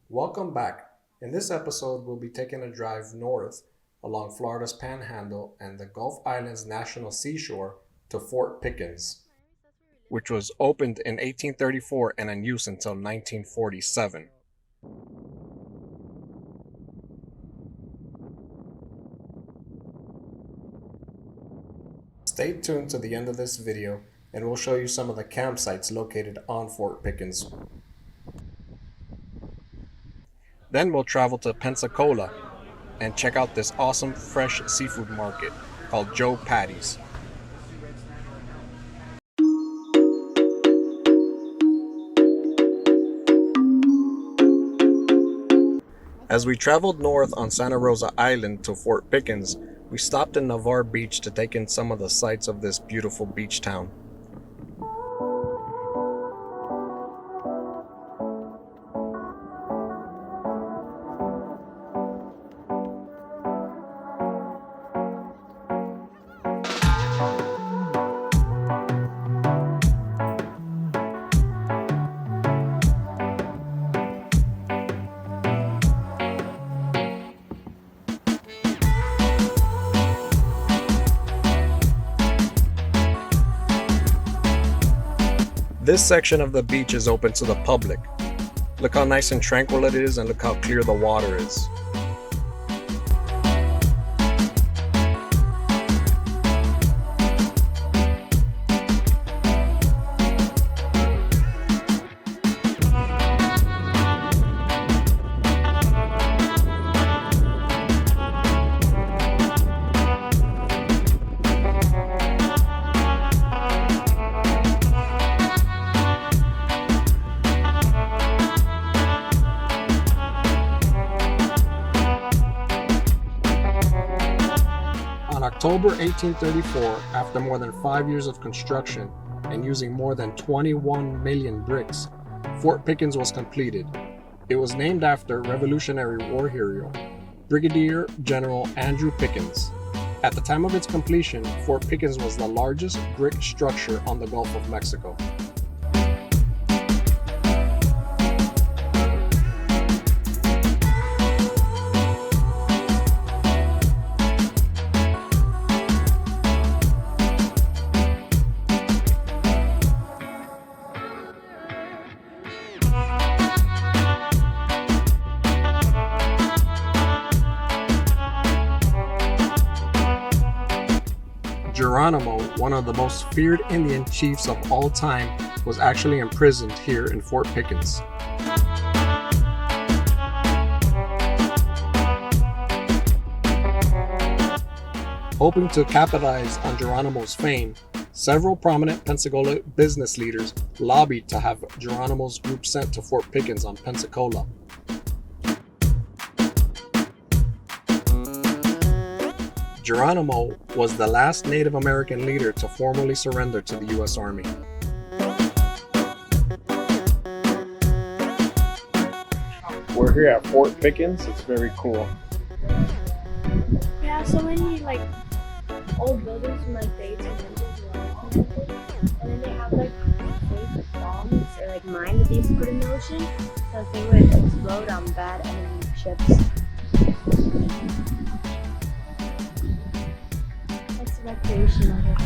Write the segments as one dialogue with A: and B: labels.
A: Welcome back. In this episode, we'll be taking a drive north along Florida's Panhandle and the Gulf Islands National Seashore to Fort Pickens, which was opened in 1834 and in use until 1947. Stay tuned to the end of this video and we'll show you some of the campsites located on Fort Pickens. Then we'll travel to Pensacola and check out this awesome fresh seafood market called Joe Patti's. As we traveled north on Santa Rosa Island to Fort Pickens, we stopped in Navar Beach to take in some of the sights of this beautiful beach town. This section of the beach is open to the public. Look how nice and tranquil it is, and look how clear the water is. On October 1834, after more than 5 years of construction and using more than 21 million bricks, Fort Pickens was completed. It was named after Revolutionary War hero, Brigadier General Andrew Pickens. At the time of its completion, Fort Pickens was the largest brick structure on the Gulf of Mexico. Geronimo, one of the most feared Indian chiefs of all time, was actually imprisoned here in Fort Pickens. Hoping to capitalize on Geronimo's fame, several prominent Pensacola business leaders lobbied to have Geronimo's group sent to Fort Pickens on Pensacola. Geronimo was the last Native American leader to formally surrender to the U.S. Army. We're here at Fort Pickens. It's very cool.
B: Yeah, so many old buildings from the 1800s, and then they have fake bombs or mines that they used to put in the ocean, so they would explode on bad enemy ships. That's the recreation of it.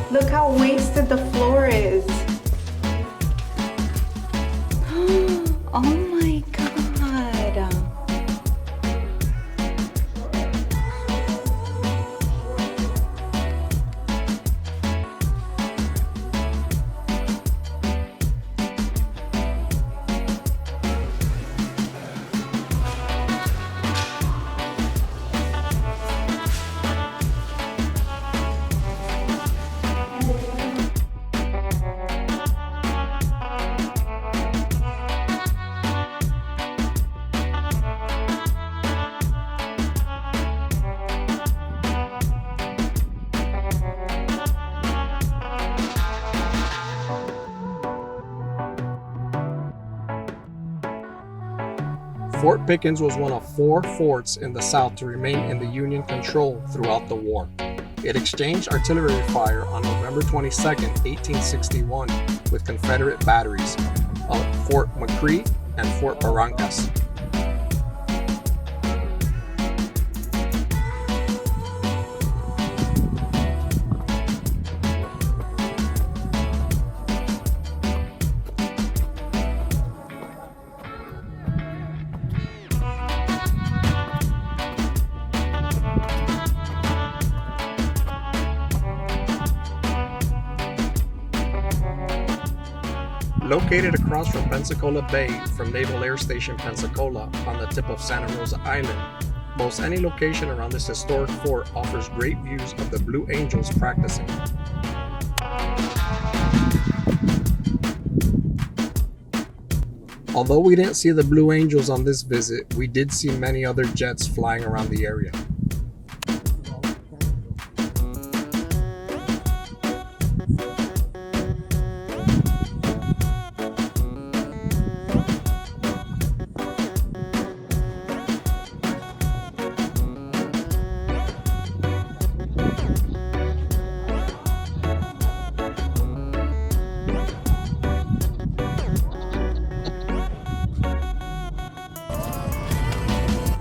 C: Look how wasted the floor is. Oh my God.
A: Fort Pickens was one of 4 forts in the South to remain in the Union control throughout the war. It exchanged artillery fire on November 22, 1861 with Confederate batteries at Fort McCree and Fort Barrancas. Located across from Pensacola Bay from Naval Air Station Pensacola on the tip of Santa Rosa Island, most any location around this historic fort offers great views of the Blue Angels practicing. Although we didn't see the Blue Angels on this visit, we did see many other jets flying around the area.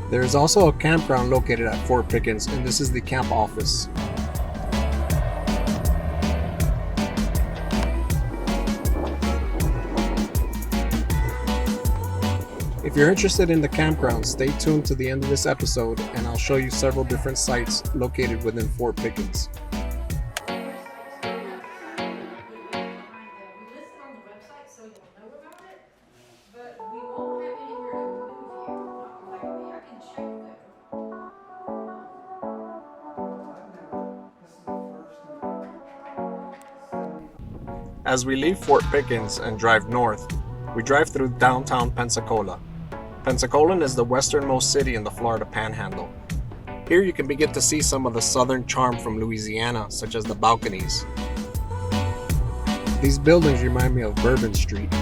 A: There is also a campground located at Fort Pickens, and this is the camp office. If you're interested in the campground, stay tuned to the end of this episode and I'll show you several different sites located within Fort Pickens. As we leave Fort Pickens and drive north, we drive through downtown Pensacola. Pensacola is the westernmost city in the Florida Panhandle. Here you can begin to see some of the southern charm from Louisiana, such as the balconies. These buildings remind me of Bourbon Street.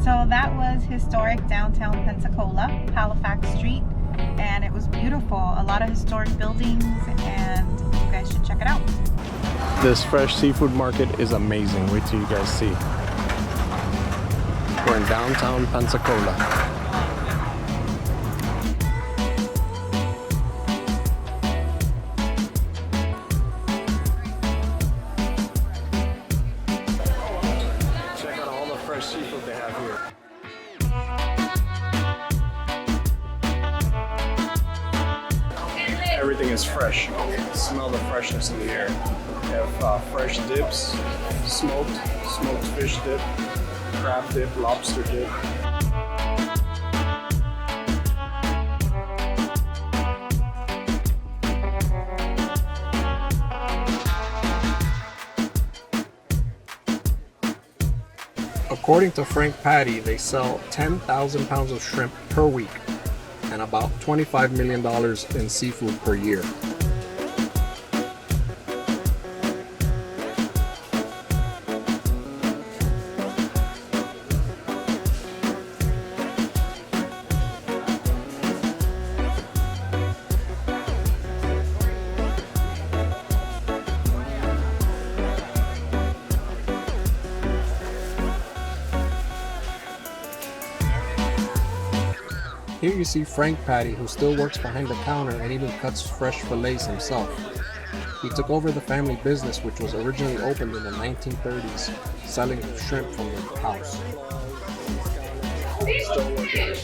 C: So that was historic downtown Pensacola, Halifax Street, and it was beautiful. A lot of historic buildings, and you guys should check it out.
A: This fresh seafood market is amazing. Wait till you guys see. We're in downtown Pensacola. Seafood they have here. Everything is fresh. Smell the freshness in the air. We have fresh dips, smoked fish dip, crab dip, lobster dip. According to Patti, they sell 10,000 pounds of shrimp per week and about $25 million in seafood per year. Here you see Patti, who still works behind the counter and even cuts fresh fillets himself. He took over the family business, which was originally opened in the 1930s, selling shrimp from the house. Still working.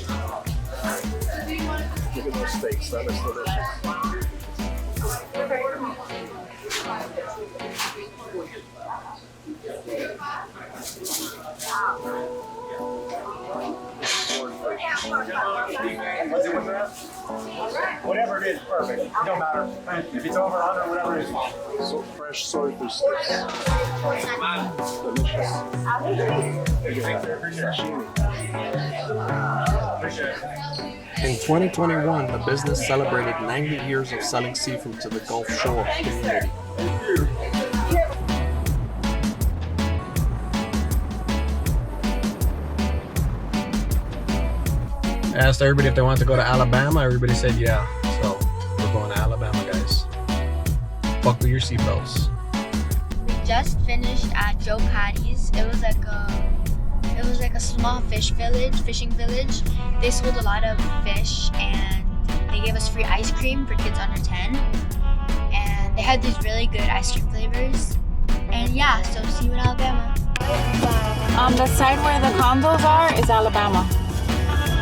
A: Look at those steaks. That looks delicious.
D: Whatever it is, perfect. It don't matter. If it's over 100, whatever it is.
A: So fresh swordfish sticks. Delicious. In 2021, the business celebrated 90 years of selling seafood to the Gulf Shore community. I asked everybody if they wanted to go to Alabama. Everybody said yeah. So we're going to Alabama, guys. Buckle your seatbelts.
B: We just finished at Joe Patti's. It was like a small fishing village. They sold a lot of fish and they gave us free ice cream for kids under 10. And they had these really good ice cream flavors. And yeah, so see you in Alabama.
C: On the side where the condos are is Alabama.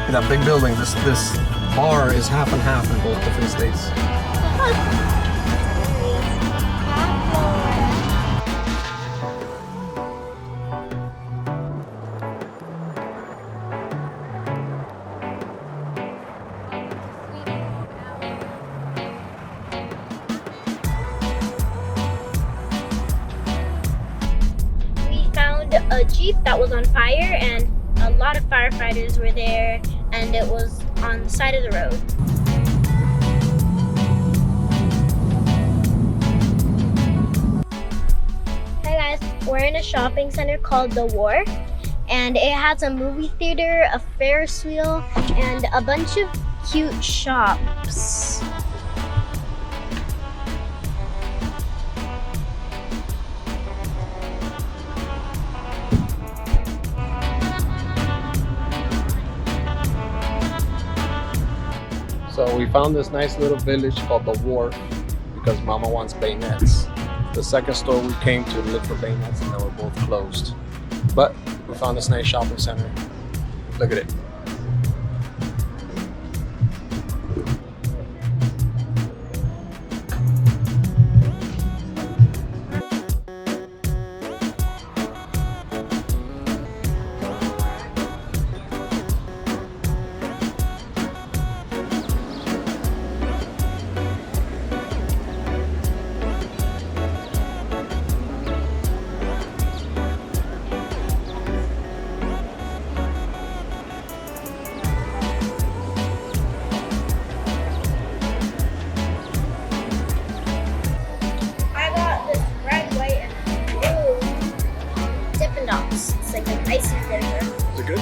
A: That big building, this bar is half and half in both different states.
B: We found a Jeep that was on fire and a lot of firefighters were there, and it was on the side of the road. Hi guys, we're in a shopping center called The Wharf, and it has a movie theater, a Ferris wheel, and a bunch of cute shops.
A: So we found this nice little village called The Wharf because Mama wants bayonets. The second store we came to look for bayonets and they were both closed. But we found this nice shopping center. Look at it.
B: It's like an icy flavor.
A: Is it good?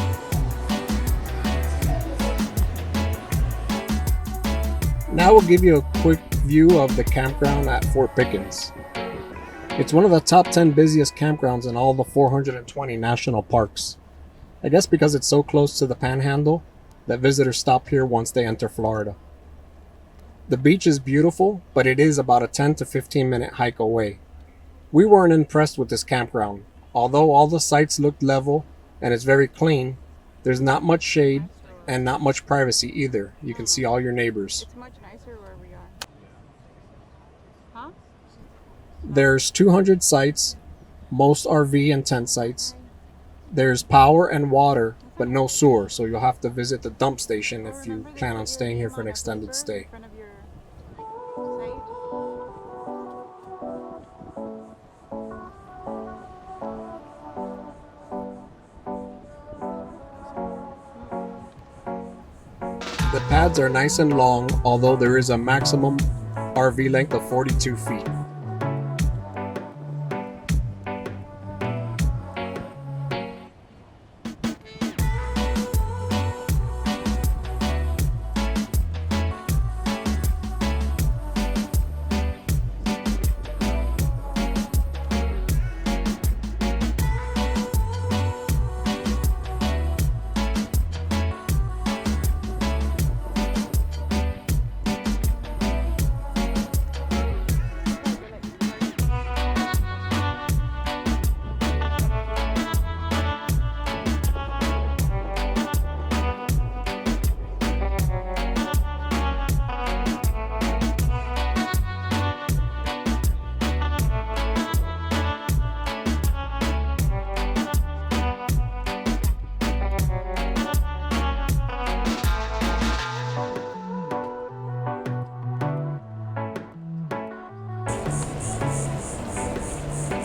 A: Now we'll give you a quick view of the campground at Fort Pickens. It's one of the top 10 busiest campgrounds in all the 420 national parks. I guess because it's so close to the Panhandle that visitors stop here once they enter Florida. The beach is beautiful, but it is about a 10 to 15 minute hike away. We weren't impressed with this campground. Although all the sites looked level and it's very clean, there's not much shade and not much privacy either. You can see all your neighbors.
C: It's much nicer where we are. Huh?
A: There's 200 sites, most RV and tent sites. There's power and water, but no sewer, so you'll have to visit the dump station if you plan on staying here for an extended stay. The pads are nice and long, although there is a maximum RV length of 42 feet.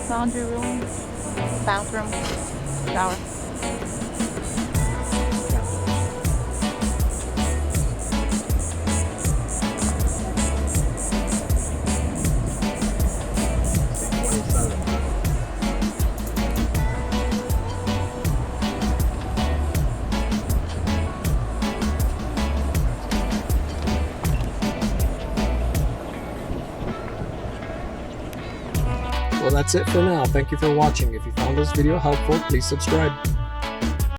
E: laundry room, bathroom, shower.
A: Well, that's it for now. Thank you for watching. If you found this video helpful, please subscribe.